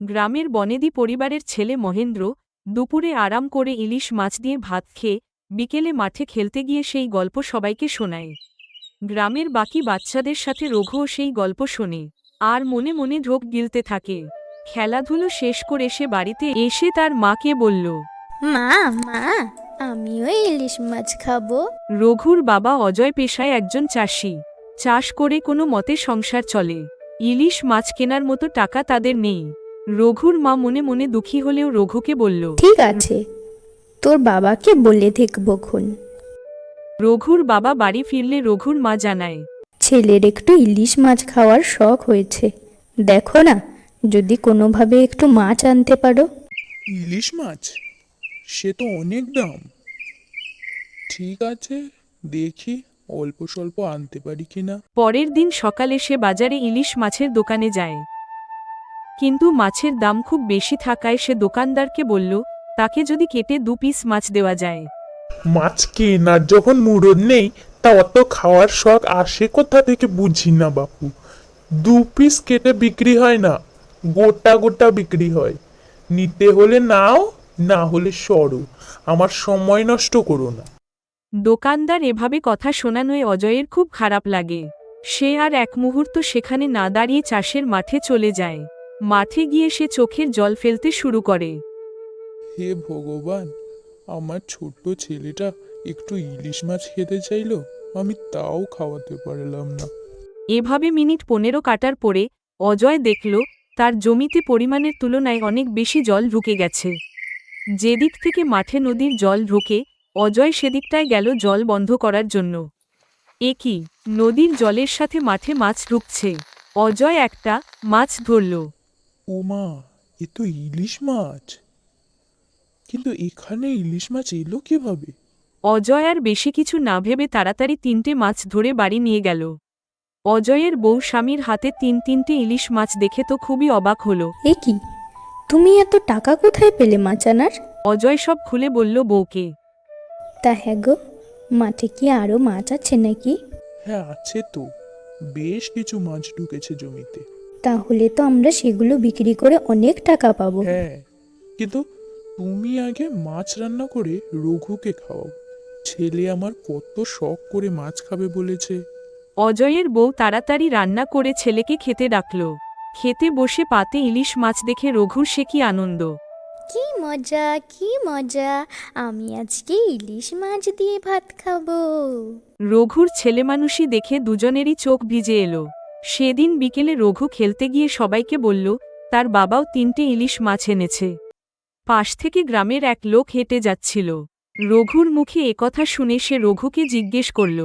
গ্রামের বনেদি পরিবারের ছেলে মহেন্দ্র দুপুরে আরাম করে ইলিশ মাছ দিয়ে ভাত খেয়ে বিকেলে মাঠে খেলতে গিয়ে সেই গল্প সবাইকে শোনায়। গ্রামের বাকি বাচ্চাদের সাথে রঘুও সেই গল্প শোনে আর মনে মনে ঢোক গিলতে থাকে। খেলাধুলো শেষ করে সে বাড়িতে এসে তার মাকে বলল, মা মা আমিও ইলিশ মাছ খাবো। রঘুর বাবা অজয় পেশায় একজন চাষি। চাষ করে কোনো মতে সংসার চলে। ইলিশ মাছ কেনার মতো টাকা তাদের নেই। রঘুর মা মনে মনে দুঃখী হলেও রঘুকে বলল, ঠিক আছে, তোর বাবাকে বলে দেখবো খন। রঘুর বাবা বাড়ি ফিরলে রঘুর মা জানায়, ছেলের একটু ইলিশ মাছ খাওয়ার শখ হয়েছে, দেখো না যদি কোনোভাবে একটু মাছ আনতে পারো। ইলিশ মাছ, সে তো অনেক দাম। ঠিক আছে, দেখি অল্প স্বল্প আনতে পারি কিনা। পরের দিন সকালে সে বাজারে ইলিশ মাছের দোকানে যায়। কিন্তু মাছের দাম খুব বেশি থাকায় সে দোকানদারকে বলল, তাকে যদি কেটে 2 পিস মাছ দেওয়া যায়। মাছ কেনার যখন মুরদ নেই, তা অত খাওয়ার শখ আসে কোথা থেকে বুঝি না বাপু। 2 পিস কেটে বিক্রি হয় না, গোটা গোটা বিক্রি হয়। নিতে হলে নাও, না হলে সরো, আমার সময় নষ্ট করো না। দোকানদার এভাবে কথা শোনানোয় অজয়ের খুব খারাপ লাগে। সে আর এক মুহূর্ত সেখানে না দাঁড়িয়ে চাষের মাঠে চলে যায়। মাঠে গিয়ে সে চোখের জল ফেলতে শুরু করে। হে ভগবান, আমার ছোট্ট ছেলেটা একটু ইলিশ মাছ খেতে চাইলো, আমি তাও খাওয়াতে পারলাম না। এভাবে মিনিট 15 কাটার পরে অজয় দেখল তার জমিতে পরিমাণের তুলনায় অনেক বেশি জল ঢুকে গেছে। যেদিক থেকে মাঠে নদীর জল ঢোকে, অজয় সেদিকটায় গেল জল বন্ধ করার জন্য। এ কি, নদীর জলের সাথে মাঠে মাছ ঢুকছে। অজয় একটা মাছ ধরল। ও মা, এ তো ইলিশ মাছ। কিন্তু এখানে ইলিশ মাছ এলো কিভাবে? অজয় আর বেশি কিছু না ভেবে তাড়াতাড়ি 3টে মাছ ধরে বাড়ি নিয়ে গেল। অজয়ের বউ স্বামীর হাতে 3টে ইলিশ মাছ দেখে তো খুবই অবাক হল। এ কি, তুমি এত টাকা কোথায় পেলে মাছ আনার? অজয় সব খুলে বলল বউকে। তা হ্যাঁ গো, মাঠে কি আরো মাছ আছে নাকি? হ্যাঁ, আছে তো, বেশ কিছু মাছ ঢুকেছে জমিতে। তাহলে তো আমরা সেগুলো বিক্রি করে অনেক টাকা পাবো। হ্যাঁ, কিন্তু তুমি আগে মাছ রান্না করে রঘুকে খাওয়াও। ছেলে আমার কত শখ করে মাছ খাবে বলেছে। অজয়ের বউ তাড়াতাড়ি রান্না করে ছেলেকে খেতে ডাকল। খেতে বসে পাতে ইলিশ মাছ দেখে রঘুর সে কি আনন্দ। কি মজা কি মজা, আমি আজকে ইলিশ মাছ দিয়ে ভাত খাবো। রঘুর ছেলেমানুষি দেখে দুজনেরই চোখ ভিজে এলো। সেদিন বিকেলে রঘু খেলতে গিয়ে সবাইকে বলল তার বাবাও 3টে ইলিশ মাছ এনেছে। পাশ থেকে গ্রামের এক লোক হেঁটে যাচ্ছিল। রঘুর মুখে একথা শুনে সে রঘুকে জিজ্ঞেস করল,